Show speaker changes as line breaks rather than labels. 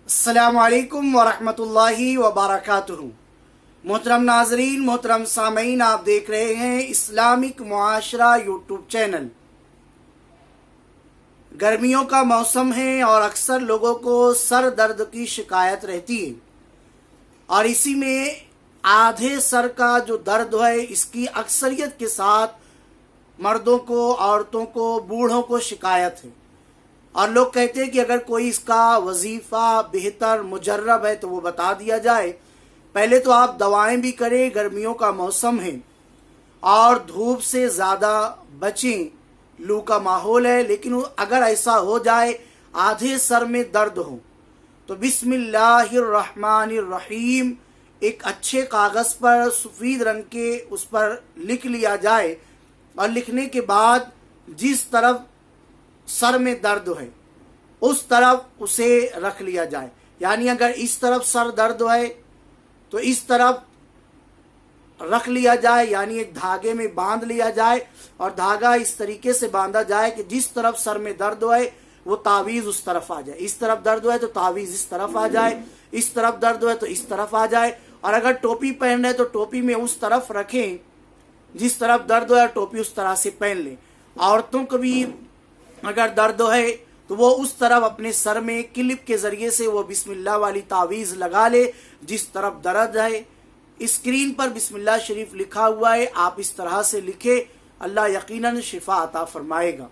अस्सलामु अलैकुम वरहमतुल्लाहि वबरकातुहू। मोहतरम नाजरीन, मोहतरम सामीन, आप देख रहे हैं इस्लामिक मुआशरा यूट्यूब चैनल। गर्मियों का मौसम है और अक्सर लोगों को सर दर्द की शिकायत रहती है और इसी में आधे सर का जो दर्द है इसकी अक्सरियत के साथ मर्दों को, औरतों को, बूढ़ों को शिकायत है। और लोग कहते हैं कि अगर कोई इसका वजीफा बेहतर मुजर्रब है तो वो बता दिया जाए। पहले तो आप दवाएं भी करें, गर्मियों का मौसम है और धूप से ज़्यादा बचें, लू का माहौल है। लेकिन अगर ऐसा हो जाए आधे सर में दर्द हो तो बिस्मिल्लाहिर्रहमानिर्रहीम एक अच्छे कागज़ पर सफ़ेद रंग के उस पर लिख लिया जाए और लिखने के बाद जिस तरफ सर में दर्द है उस तरफ उसे रख लिया जाए। यानी अगर इस तरफ सर दर्द है तो इस तरफ रख लिया जाए, यानी एक धागे में बांध लिया जाए और धागा इस तरीके से बांधा जाए कि जिस तरफ सर में दर्द है वो तावीज़ उस तरफ आ जाए। इस तरफ दर्द है तो तावीज़ इस तरफ आ जाए, इस तरफ दर्द है तो इस तरफ आ जाए। और अगर टोपी पहन रहे तो टोपी में उस तरफ रखें जिस तरफ दर्द है, टोपी उस तरह से पहन लें। औरतों को भी अगर दर्द है तो वो उस तरफ अपने सर में क्लिप के ज़रिए से वो बिस्मिल्लाह वाली तावीज़ लगा ले जिस तरफ दर्द है। स्क्रीन पर बिस्मिल्लाह शरीफ लिखा हुआ है, आप इस तरह से लिखे, अल्लाह यकीनन शिफा अता फरमाएगा।